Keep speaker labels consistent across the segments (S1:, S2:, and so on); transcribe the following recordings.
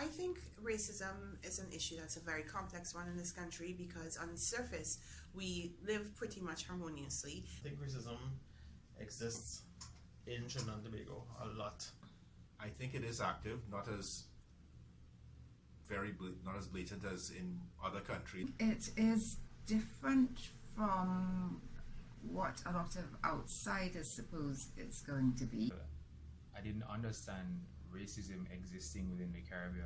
S1: I think racism is an issue that's a very complex one in this country because on the surface we live pretty much harmoniously.
S2: I think racism exists in Trinidad and Tobago a lot.
S3: I think it is active, not as blatant as in other countries.
S4: It is different from what a lot of outsiders suppose it's going to be.
S5: I didn't understand racism existing within the Caribbean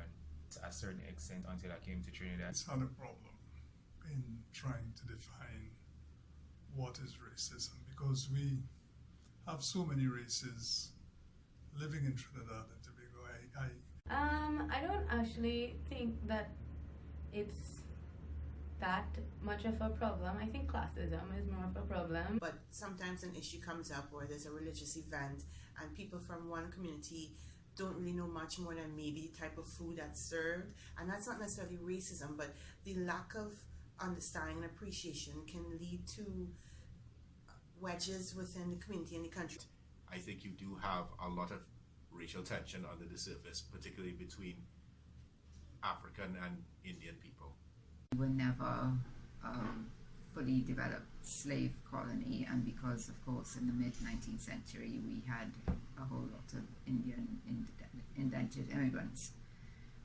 S5: to a certain extent until I came to Trinidad.
S6: It's had a problem in trying to define what is racism because we have so many races living in Trinidad and Tobago.
S7: I don't actually think that it's that much of a problem. I think classism is more of a problem.
S1: But sometimes an issue comes up where there's a religious event and people from one community don't really know much more than maybe the type of food that's served, and that's not necessarily racism, but the lack of understanding and appreciation can lead to wedges within the community and the country.
S3: I think you do have a lot of racial tension under the surface, particularly between African and Indian people.
S4: We were never a fully developed slave colony, and because of course in the mid-19th century we had a whole lot of Indian indentured immigrants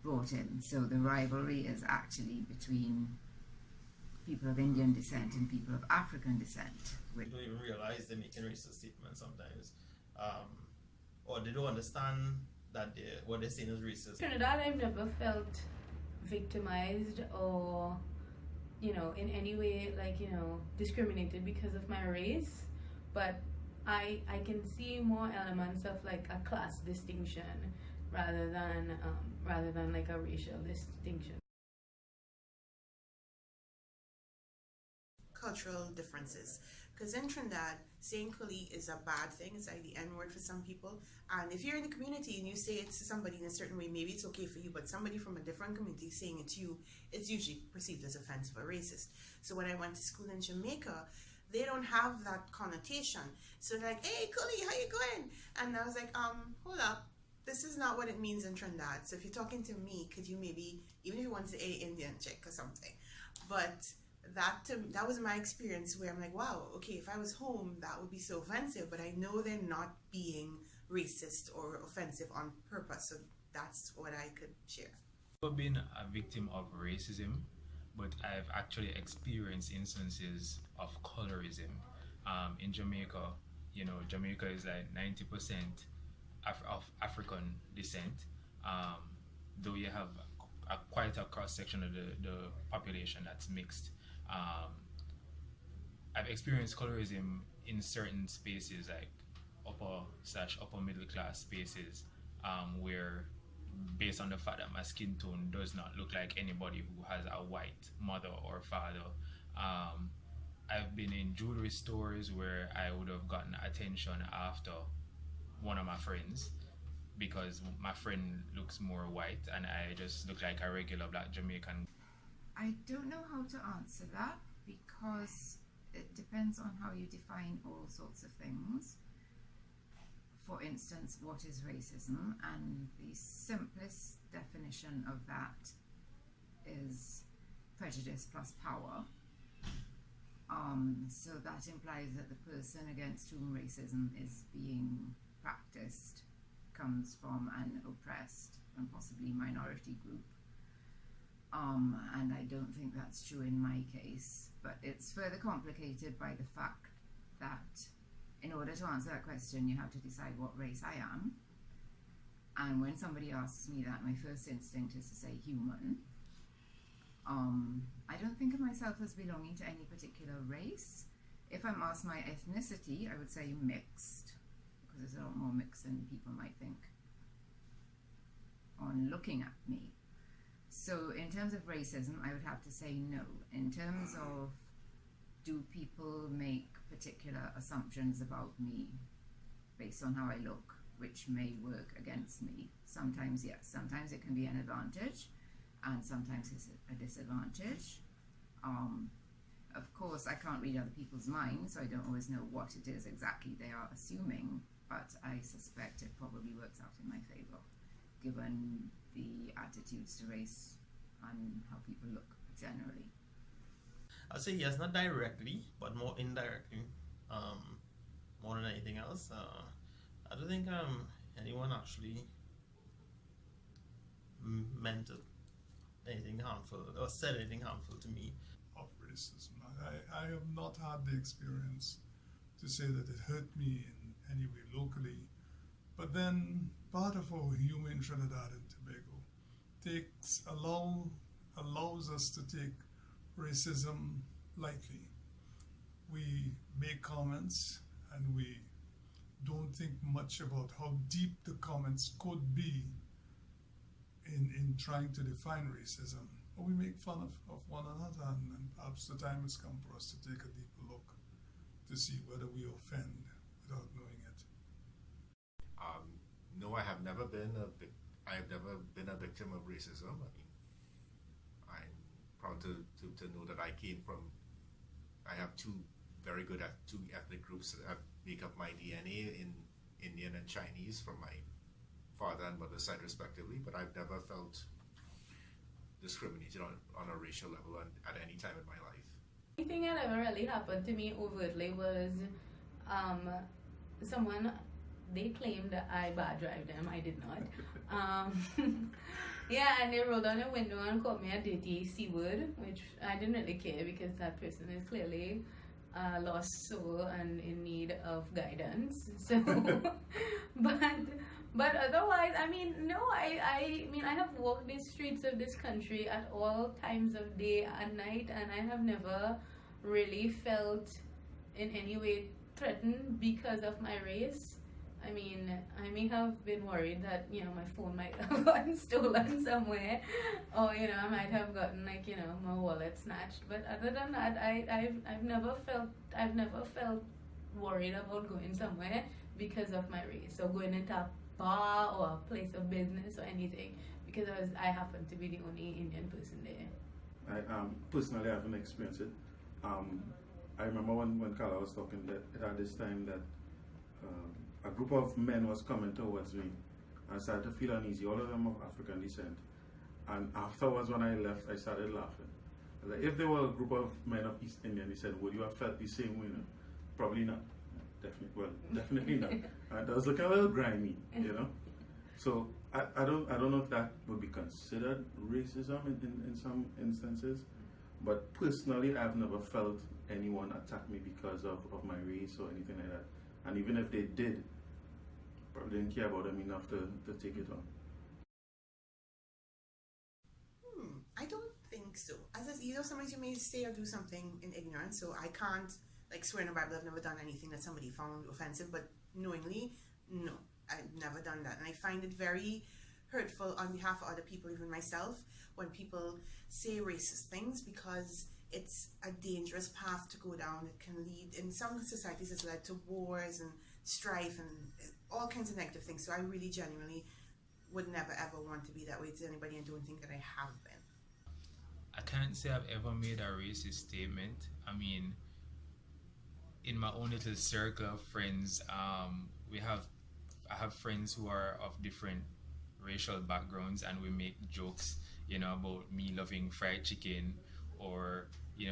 S4: brought in, so the rivalry is actually between people of Indian descent and people of African descent.
S2: They don't even realize they're making racist statements sometimes, or they don't understand that what they're saying is racist.
S7: Trinidad, I've never felt victimized or, in any way, discriminated because of my race, but I can see more elements of like a class distinction rather than like a racial distinction.
S1: Cultural differences, because in Trinidad saying Kuli is a bad thing. It's like the N-word for some people, and if you're in the community and you say it to somebody in a certain way, maybe it's okay for you, but somebody from a different community saying it to you, it's usually perceived as offensive or racist. So when I went to school in Jamaica, they don't have that connotation, so they're like, hey Kuli, how you going? And I was like, hold up, this is not what it means in Trinidad. So if you're talking to me, could you maybe, even if you want to say, hey, Indian chick or something, but that was my experience where I'm like, wow, okay, if I was home, that would be so offensive, but I know they're not being racist or offensive on purpose, so that's what I could share.
S5: I've never been a victim of racism, but I've actually experienced instances of colorism. In Jamaica, Jamaica is like 90% of African descent, though you have quite a cross section of the population that's mixed. I've experienced colorism in certain spaces, like upper middle class spaces, where based on the fact that my skin tone does not look like anybody who has a white mother or father. I've been in jewelry stores where I would have gotten attention after one of my friends because my friend looks more white and I just look like a regular black Jamaican.
S4: I don't know how to answer that because it depends on how you define all sorts of things. For instance, what is racism? And the simplest definition of that is prejudice plus power. So that implies that the person against whom racism is being practiced comes from an oppressed and possibly minority group. And I don't think that's true in my case, but it's further complicated by the fact that in order to answer that question, you have to decide what race I am. And when somebody asks me that, my first instinct is to say human. I don't think of myself as belonging to any particular race. If I'm asked my ethnicity, I would say mixed, because there's a lot more mixed than people might think on looking at me. So in terms of racism, I would have to say no. In terms of do people make particular assumptions about me based on how I look, which may work against me? Sometimes yes, sometimes it can be an advantage and sometimes it's a disadvantage. Of course, I can't read other people's minds, so I don't always know what it is exactly they are assuming, but I suspect it probably works out in my favor, given the attitudes to race and how people look generally?
S2: I'd say yes, not directly, but more indirectly, more than anything else. I don't think anyone actually meant anything harmful or said anything harmful to me.
S6: Of racism. I have not had the experience to say that it hurt me in any way locally, but then part of our humor in Trinidad and Tobago allows us to take racism lightly. We make comments and we don't think much about how deep the comments could be in trying to define racism. But we make fun of one another, and perhaps the time has come for us to take a deeper look to see whether we offend without knowing it.
S3: No, I have never been a victim of racism. I mean, I'm proud to know that I have two ethnic groups that make up my DNA in Indian and Chinese from my father and mother's side respectively, but I've never felt discriminated on a racial level at any time in my life.
S7: The thing that ever really happened to me overtly was someone, they claimed that I bad drive them. I did not. Yeah, and they rolled on the window and called me a dirty C word, which I didn't really care because that person is clearly a lost soul and in need of guidance. So, but otherwise, I mean, no, I mean, I have walked the streets of this country at all times of day and night, and I have never really felt in any way threatened because of my race. I mean, I may have been worried that, you know, my phone might have gotten stolen somewhere, or, you know, I might have gotten, like, you know, my wallet snatched. But other than that, I've never felt worried about going somewhere because of my race, or going into a bar or a place of business or anything because I happen to be the only Indian person there.
S8: I personally haven't experienced it. I remember when Carla was talking that at this time that a group of men was coming towards me. I started to feel uneasy, all of them of African descent. And afterwards, when I left, I started laughing. I was like, if there were a group of men of East Indian descent, would you have felt the same way? No? Probably not. Definitely not. And I was looking a little grimy, you know. So I don't know if that would be considered racism in some instances, but personally, I've never felt anyone attack me because of my race or anything like that. And even if they did, probably didn't care about them enough to take it on.
S1: I don't think so. Sometimes you may say or do something in ignorance, so I can't like swear in the Bible I've never done anything that somebody found offensive, but knowingly, no, I've never done that. And I find it very hurtful on behalf of other people, even myself, when people say racist things, because it's a dangerous path to go down. It can lead, in some societies, it's led to wars and strife and all kinds of negative things. So I really genuinely would never ever want to be that way to anybody, and don't think that I have been.
S5: I can't say I've ever made a racist statement. I mean, in my own little circle of friends, I have friends who are of different racial backgrounds, and we make jokes, you know, about me loving fried chicken, or you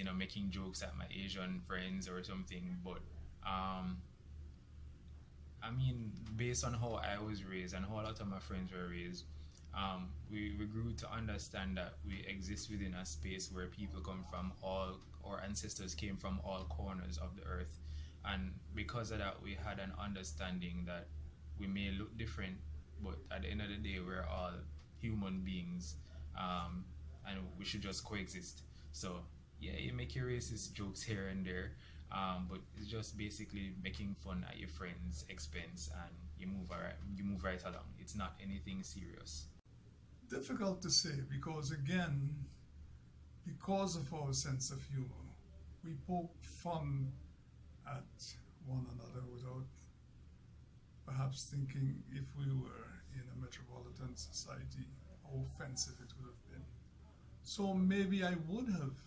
S5: know, making jokes at my Asian friends or something. But I mean, based on how I was raised and how a lot of my friends were raised, we grew to understand that we exist within a space where people come from our ancestors came from all corners of the earth. And because of that, we had an understanding that we may look different, but at the end of the day, we're all human beings, and we should just coexist. So yeah, you make your racist jokes here and there, but it's just basically making fun at your friend's expense, and you move right along. It's not anything serious.
S6: Difficult to say, because again, because of our sense of humor, we poke fun at one another without perhaps thinking, if we were in a metropolitan society, how offensive it would have been. So maybe I would have,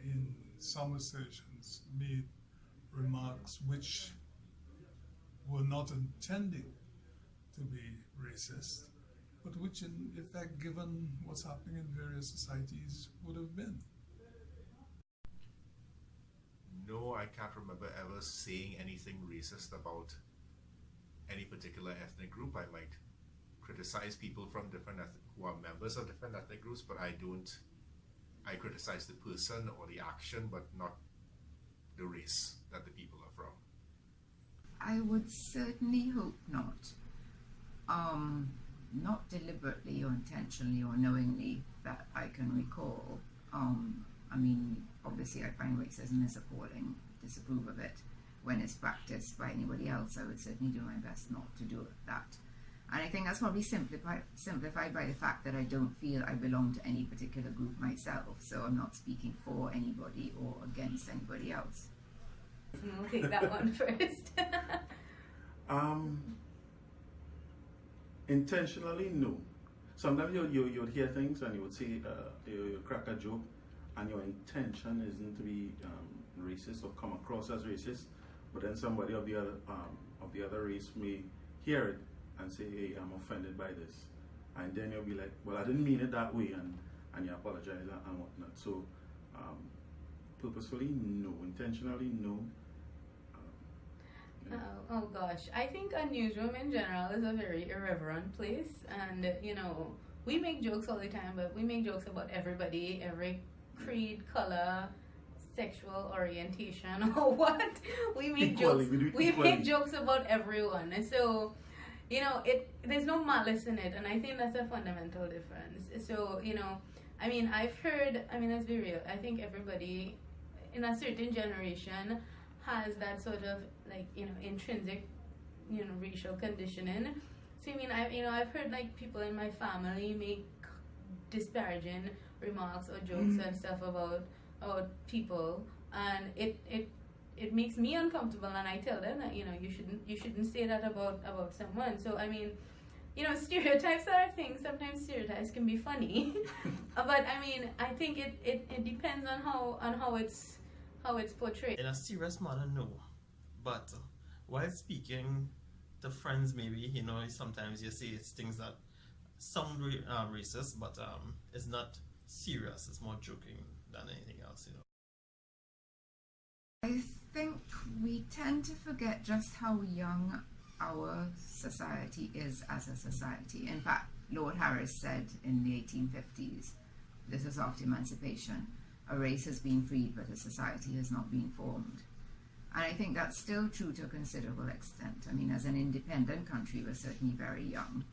S6: in some assertions, made remarks which were not intending to be racist, but which in effect, given what's happening in various societies, would have been.
S3: No, I can't remember ever saying anything racist about any particular ethnic group. I might criticize people from different who are members of different ethnic groups, but I criticize the person or the action, but not the race that the people are from.
S4: I would certainly hope not. Not deliberately or intentionally or knowingly that I can recall. I mean, obviously I find racism is appalling, disapprove of it. When it's practiced by anybody else, I would certainly do my best not to do that. And I think that's probably simplified by the fact that I don't feel I belong to any particular group myself, so I'm not speaking for anybody or against anybody else.
S7: I'll take that one first.
S8: Intentionally, no. Sometimes you'd hear things and you would say, you crack a joke, and your intention isn't to be racist or come across as racist, but then somebody of the other race may hear it and say, hey, I'm offended by this, and then you'll be like, well, I didn't mean it that way, and you apologize and whatnot. So purposefully, no. Intentionally, no.
S7: Yeah. Oh gosh, I think a newsroom in general is a very irreverent place, and we make jokes all the time, but we make jokes about everybody, every creed, color, sexual orientation, or what. We make jokes. We make jokes about everyone, and so there's no malice in it, and I think that's a fundamental difference. So I mean, let's be real. I think everybody in a certain generation has that sort of intrinsic racial conditioning. So I mean, I've heard people in my family make disparaging remarks or jokes and stuff about people, and it makes me uncomfortable, and I tell them that you shouldn't say that about someone. So I mean, stereotypes are a thing. Sometimes stereotypes can be funny, but I mean, I think it depends on how it's portrayed.
S2: In a serious manner, no. But while speaking to friends, maybe, sometimes you say it's things that sound racist, but it's not serious. It's more joking than anything else,
S4: I think we tend to forget just how young our society is as a society. In fact, Lord Harris said in the 1850s, this is after emancipation, a race has been freed, but a society has not been formed. And I think that's still true to a considerable extent. I mean, as an independent country, we're certainly very young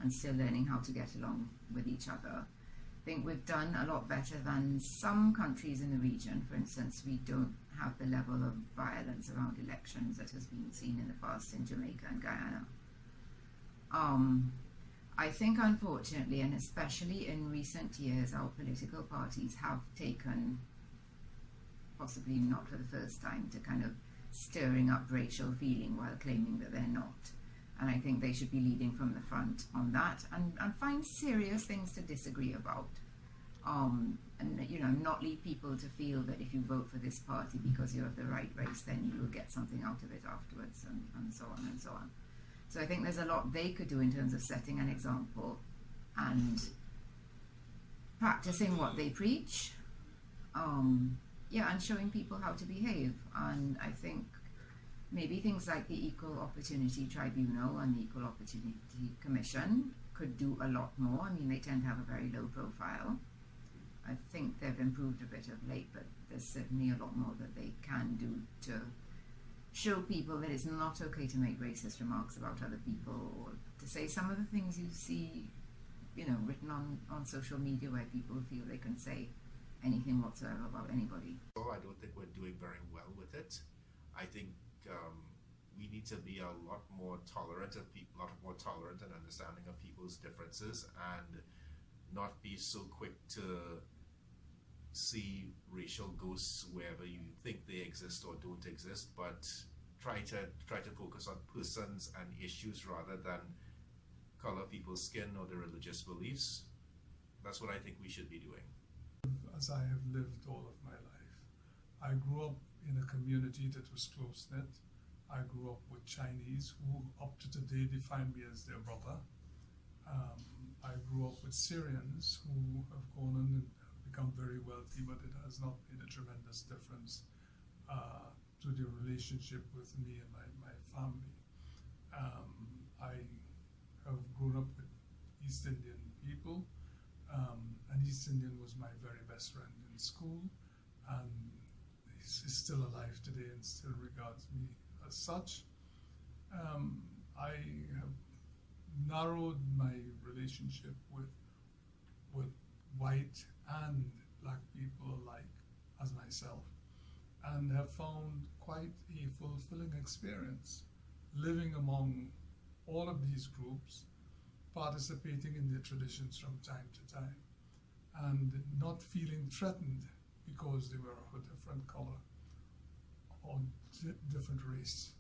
S4: and still learning how to get along with each other. I think we've done a lot better than some countries in the region. For instance, we don't have the level of violence around elections that has been seen in the past in Jamaica and Guyana. I think, unfortunately, and especially in recent years, our political parties have taken, possibly not for the first time, to kind of stirring up racial feeling while claiming that they're not. And I think they should be leading from the front on that and find serious things to disagree about. And not lead people to feel that if you vote for this party because you're of the right race, then you will get something out of it afterwards, and so on and so on. So I think there's a lot they could do in terms of setting an example and practicing what they preach, and showing people how to behave. And I think maybe things like the Equal Opportunity Tribunal and the Equal Opportunity Commission could do a lot more. I mean, they tend to have a very low profile. I think they've improved a bit of late, but there's certainly a lot more that they can do to show people that it's not okay to make racist remarks about other people, or to say some of the things you see, written on social media where people feel they can say anything whatsoever about anybody.
S3: So I don't think we're doing very well with it. I think we need to be a lot more tolerant of people, a lot more tolerant and understanding of people's differences, and not be so quick to see racial ghosts wherever you think they exist or don't exist, but try to focus on persons and issues rather than color people's skin or their religious beliefs. That's what I think we should be doing.
S6: As I have lived all of my life, I grew up in a community that was close-knit. I grew up with Chinese who up to today define me as their brother. I grew up with Syrians who have gone on and become very wealthy, but it has not made a tremendous difference to the relationship with me and my family. I have grown up with East Indian people, and East Indian was my very best friend in school, and he's still alive today and still regards me as such. I have narrowed my relationship with white and black people alike as myself, and have found quite a fulfilling experience living among all of these groups, participating in their traditions from time to time, and not feeling threatened because they were of a different color or different race.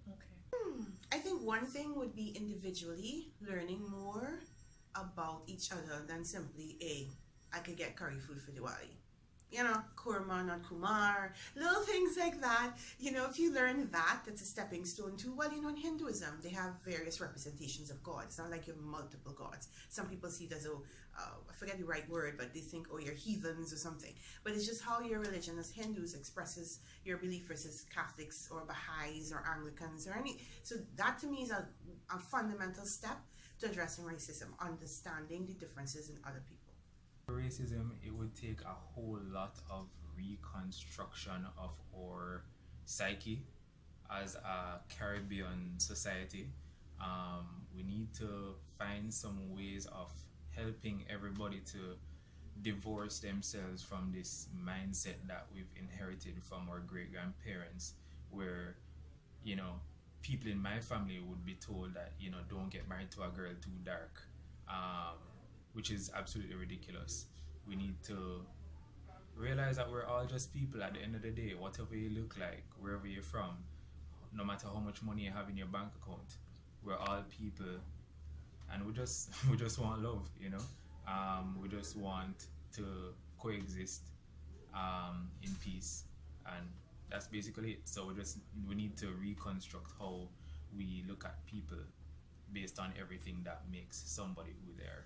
S1: Okay. I think one thing would be individually learning more about each other than simply, I could get curry food for Diwali. You know, kurma, not kumar, little things like that. You know, if you learn that, that's a stepping stone to, well, you know, in Hinduism, they have various representations of God. It's not like you have multiple gods. Some people see it as, I forget the right word, but they think, you're heathens or something. But it's just how your religion as Hindus expresses your belief versus Catholics or Baha'is or Anglicans or any. So that to me is a fundamental step to addressing racism, understanding the differences in other people.
S5: Racism, it would take a whole lot of reconstruction of our psyche as a Caribbean society. We need to find some ways of helping everybody to divorce themselves from this mindset that we've inherited from our great-grandparents, where, you know, people in my family would be told that, you know, don't get married to a girl too dark. Which is absolutely ridiculous. We need to realize that we're all just people at the end of the day. Whatever you look like, wherever you're from, no matter how much money you have in your bank account, we're all people, and we just want love, you know. We just want to coexist in peace, and that's basically it. So we need to reconstruct how we look at people based on everything that makes somebody who they are.